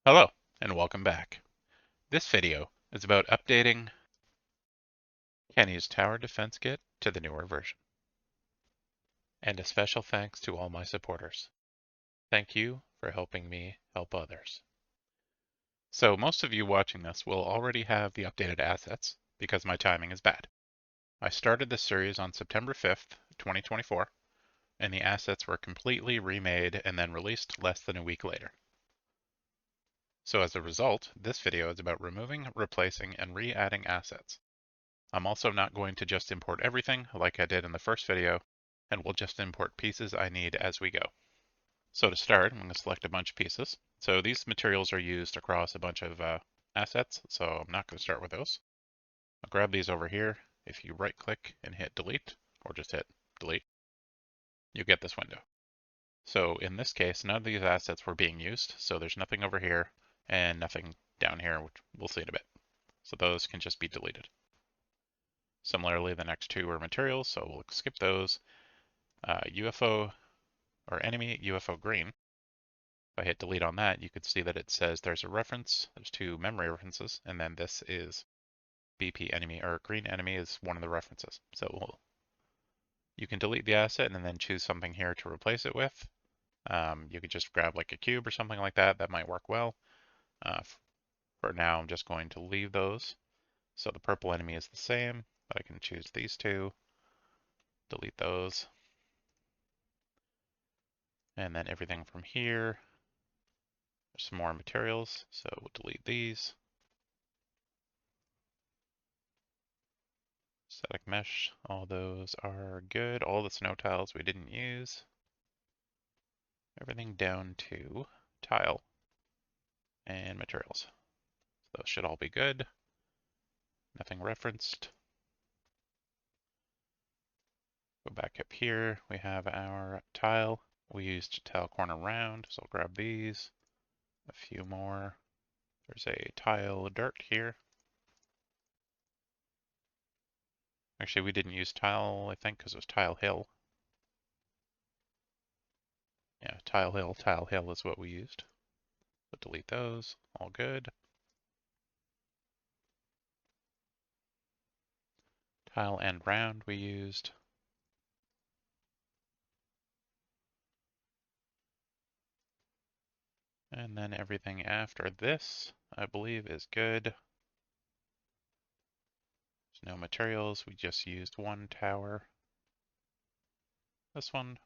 Hello, and welcome back. This video is about updating Kenney's Tower Defense Kit to the newer version. And a special thanks to all my supporters. Thank you for helping me help others. So most of you watching this will already have the updated assets because my timing is bad. I started this series on September 5th, 2024, and the assets were completely remade and then released less than a week later. So as a result, this video is about removing, replacing, and re-adding assets. I'm also not going to just import everything like I did in the first video, and we'll just import pieces I need as we go. So to start, I'm going to select a bunch of pieces. So these materials are used across a bunch of assets, so I'm not going to start with those. I'll grab these over here. If you right click and hit delete, or just hit delete, you get this window. So in this case, none of these assets were being used, so there's nothing over here and nothing down here, which we'll see in a bit. So those can just be deleted. Similarly, the next two are materials, so we'll skip those. UFO or enemy UFO green. If I hit delete on that, you can see that it says there's a reference, there's two memory references, and then this is BP enemy or green enemy is one of the references. So you can delete the asset and then choose something here to replace it with. You could just grab like a cube or something like that. That might work well. For now, I'm just going to leave those. So the purple enemy is the same, but I can choose these two, delete those. And then everything from here, there's some more materials, so we'll delete these. Static mesh, all those are good. All the snow tiles we didn't use. Everything down to tile and materials. Those should all be good. Nothing referenced. Go back up here, we have our tile. We used tile corner round, so I'll grab these. A few more. There's a tile dirt here. Actually, we didn't use tile, I think, because it was tile hill. Yeah, tile hill is what we used. So delete those, all good. Tile and round we used. And then everything after this, I believe, is good. There's no materials, we just used one tower. This one.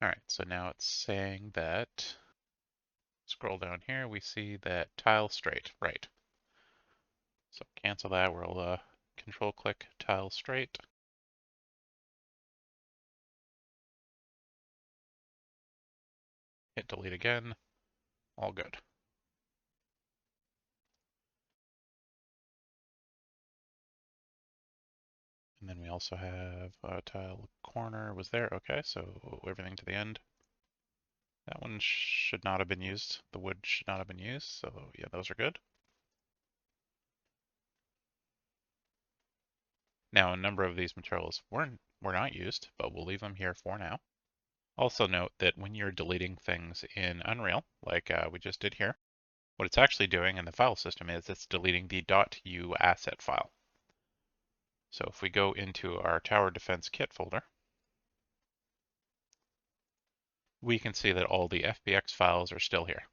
Alright, so now it's saying that, scroll down here, we see that tile straight, right. So cancel that, we'll control click tile straight. Hit delete again, all good. And then we also have tile corner was there, okay, so everything to the end. That one should not have been used. The wood should not have been used, so yeah, those are good. Now, a number of these materials were not used, but we'll leave them here for now. Also note that when you're deleting things in Unreal, like we just did here, what it's actually doing in the file system is it's deleting the .u asset file. So if we go into our Tower Defense Kit folder, we can see that all the FBX files are still here.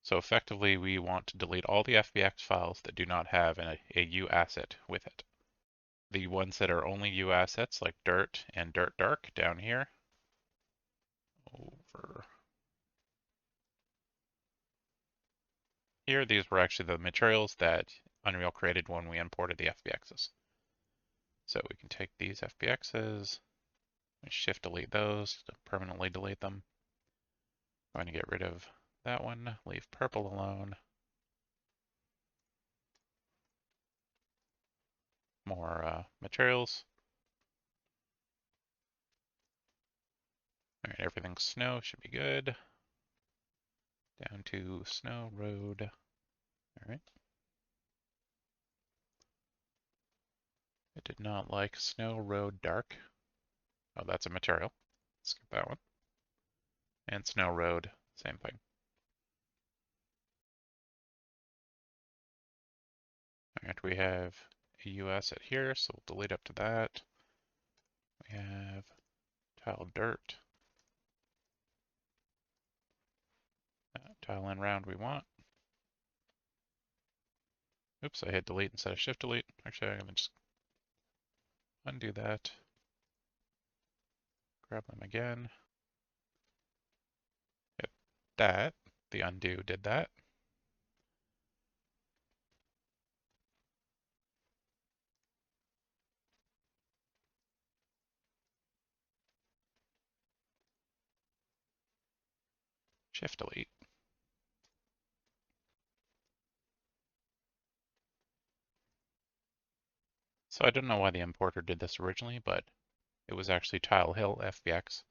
So effectively, we want to delete all the FBX files that do not have a U asset with it. The ones that are only U assets, like dirt and dirt dark down here, over here, these were actually the materials that Unreal created when we imported the FBXs. So we can take these FBXs, shift delete those to permanently delete them. I'm going to get rid of that one, leave purple alone. More materials. All right, everything's snow, should be good. Down to snow road. All right. I did not like snow road dark. Oh, that's a material. Skip that one. And Snow Road, same thing. And we have a US at here, so we'll delete up to that. We have tile dirt. Tile in round we want. Oops, I hit delete instead of shift delete. Actually, I'm gonna just undo that. Grab them again. Hit that. The undo did that. Shift delete. So I don't know why the importer did this originally, but it was actually Tile Hill FBX,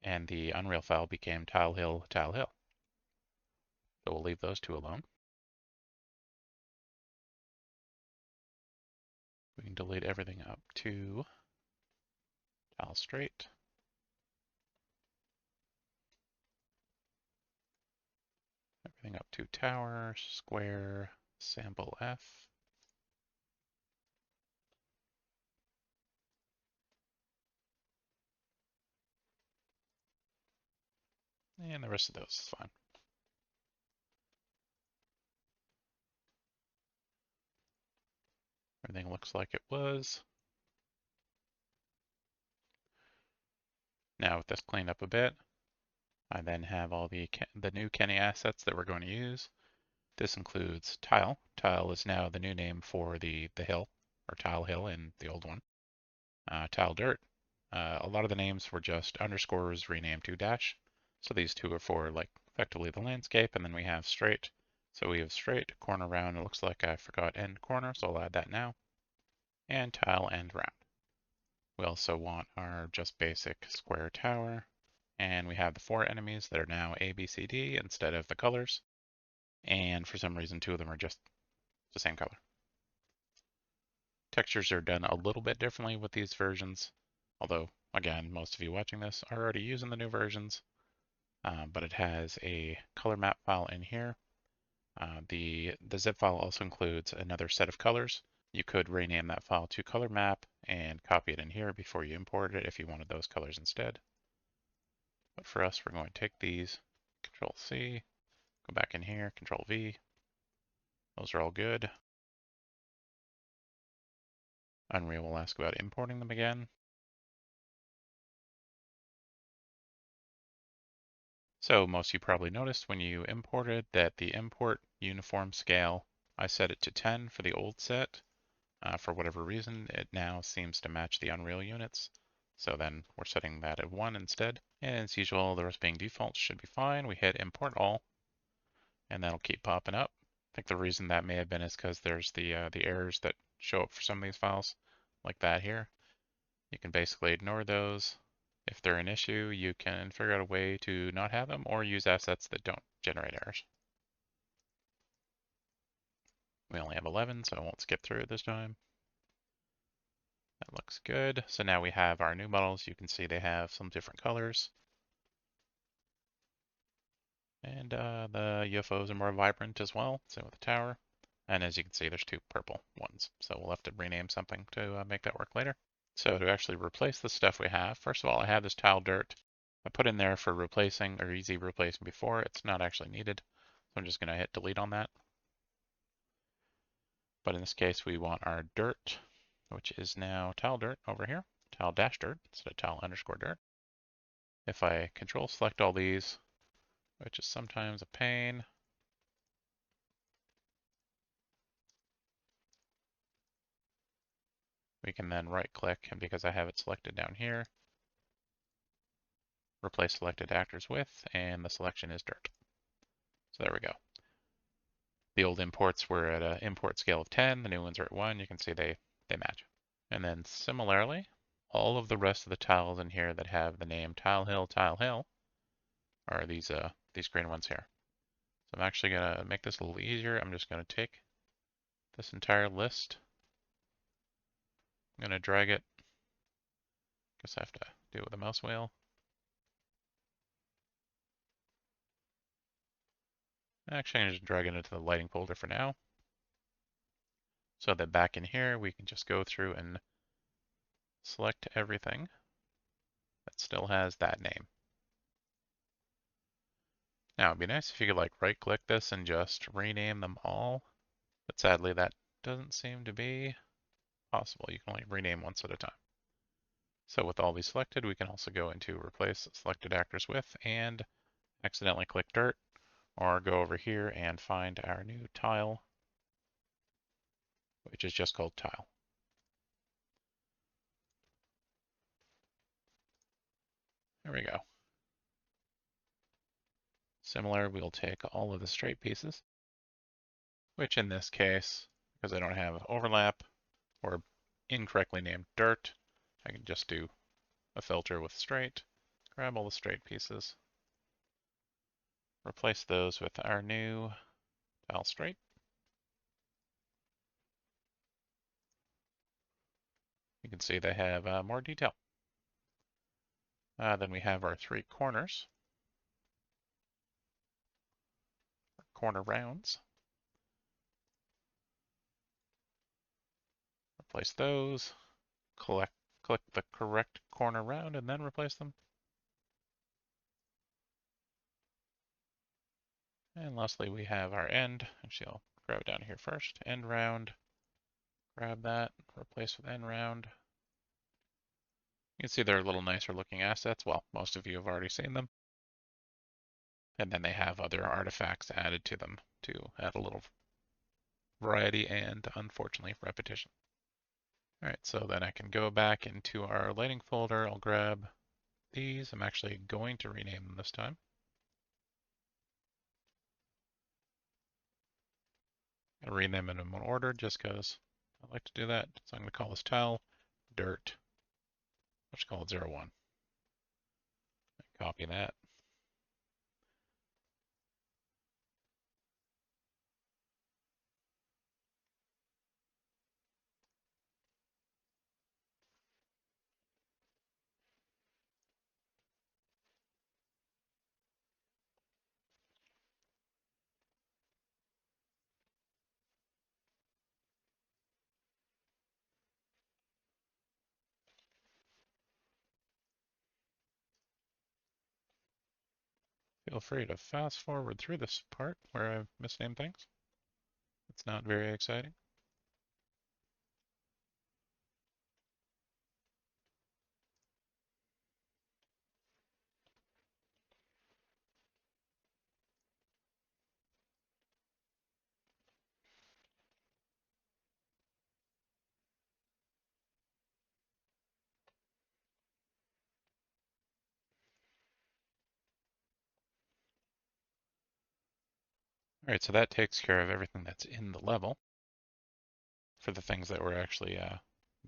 and the Unreal file became Tile Hill, Tile Hill. So we'll leave those two alone. We can delete everything up to tile straight. Everything up to tower, square, sample F. And the rest of those is fine. Everything looks like it was. Now with this cleaned up a bit, I then have all the new Kenney assets that we're going to use. This includes tile. Tile is now the new name for the hill, or tile hill in the old one. Tile dirt. A lot of the names were just underscores renamed to dash. So these two are for like effectively the landscape, and then we have straight. So we have straight, corner, round. It looks like I forgot end corner, so I'll add that now. And tile and round. We also want our just basic square tower. And we have the 4 enemies that are now A, B, C, D instead of the colors. And for some reason, 2 of them are just the same color. Textures are done a little bit differently with these versions, although, again, most of you watching this are already using the new versions. But it has a color map file in here. The zip file also includes another set of colors. You could rename that file to color map and copy it in here before you import it if you wanted those colors instead. But for us, we're going to take these, Control C, go back in here, Control V. Those are all good. Unreal will ask about importing them again. So most of you probably noticed when you imported that the import uniform scale, I set it to 10 for the old set. For whatever reason, it now seems to match the Unreal units. So then we're setting that at 1 instead. And as usual, the rest being default should be fine. We hit import all, and that'll keep popping up. I think the reason that may have been is because there's the errors that show up for some of these files, like that here. You can basically ignore those. If they're an issue, you can figure out a way to not have them or use assets that don't generate errors. We only have 11, so I won't skip through it this time. That looks good. So now we have our new models. You can see they have some different colors. And the UFOs are more vibrant as well, same with the tower. And as you can see, there's 2 purple ones. So we'll have to rename something to make that work later. So to actually replace the stuff we have, first of all, I have this tile dirt. I put in there for replacing or easy replacing before. It's not actually needed. So I'm just going to hit delete on that. But in this case, we want our dirt, which is now tile dirt over here, tile dash dirt instead of tile underscore dirt. If I control select all these, which is sometimes a pain, we can then right click, and because I have it selected down here, replace selected actors with, and the selection is dirt. So there we go. The old imports were at an import scale of 10, the new ones are at 1. You can see they match. And then similarly, all of the rest of the tiles in here that have the name Tile Hill are these green ones here. So I'm actually going to make this a little easier. I'm just going to take this entire list. I'm going to drag it. Guess I have to do it with a mouse wheel. Actually, I'm going to drag it into the lighting folder for now. So that back in here, we can just go through and select everything that still has that name. Now, it'd be nice if you could like right click this and just rename them all, but sadly that doesn't seem to be possible. You can only rename once at a time. So with all these selected, we can also go into replace selected actors with and accidentally click dirt, or go over here and find our new tile, which is just called tile. There we go. Similar, we'll take all of the straight pieces, which in this case, because I don't have overlap or incorrectly named dirt, I can just do a filter with straight, grab all the straight pieces, replace those with our new tile straight. You can see they have more detail. Then we have our three corners, corner rounds. Replace those, click the correct corner round and then replace them. And lastly, we have our end. Actually, I'll grab it down here first. End round, grab that, replace with end round. You can see they're a little nicer looking assets. Well, most of you have already seen them. And then they have other artifacts added to them to add a little variety and, unfortunately, repetition. All right, so then I can go back into our lighting folder. I'll grab these. I'm actually going to rename them this time. I'll rename them in one order just because I like to do that. So I'm going to call this tile dirt. Let's call it 01. Copy that. Feel free to fast forward through this part where I've misnamed things. It's not very exciting. All right, so that takes care of everything that's in the level. For the things that we're actually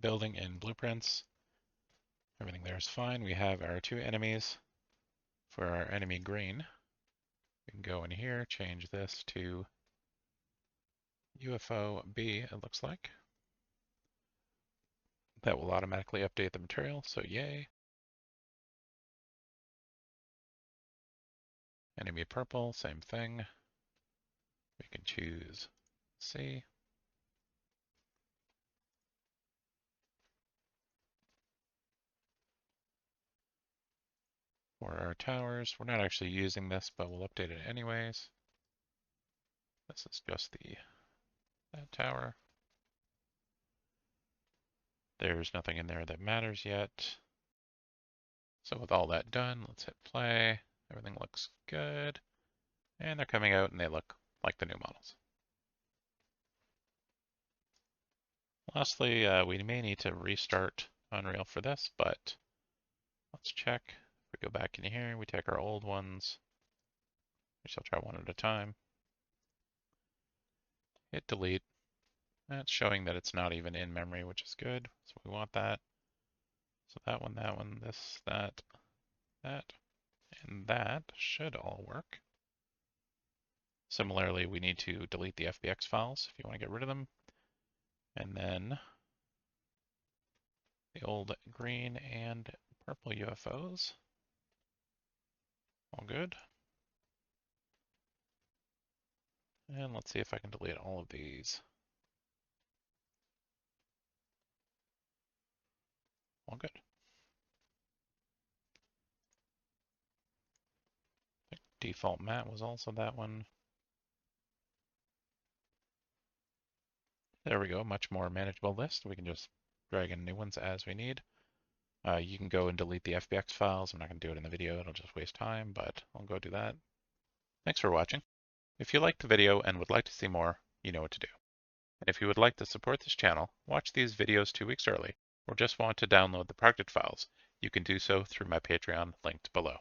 building in blueprints, everything there is fine. We have our two enemies. For our enemy green, we can go in here, change this to UFO B, it looks like. That will automatically update the material, so yay. Enemy purple, same thing. We can choose C. For our towers, we're not actually using this, but we'll update it anyways. This is just that tower. There's nothing in there that matters yet. So with all that done, let's hit play. Everything looks good. And they're coming out and they look like the new models. Lastly, we may need to restart Unreal for this, but let's check. If we go back in here, we take our old ones. We shall try one at a time. Hit delete. That's showing that it's not even in memory, which is good. So we want that. So that one, this, that, and that should all work. Similarly, we need to delete the FBX files if you want to get rid of them. And then the old green and purple UFOs. All good. And let's see if I can delete all of these. All good. Default mat was also that one. There we go, much more manageable list. We can just drag in new ones as we need. You can go and delete the FBX files. I'm not going to do it in the video, it'll just waste time, but I'll go do that. Thanks for watching. If you liked the video and would like to see more, you know what to do. And if you would like to support this channel, watch these videos 2 weeks early, or just want to download the project files, you can do so through my Patreon linked below.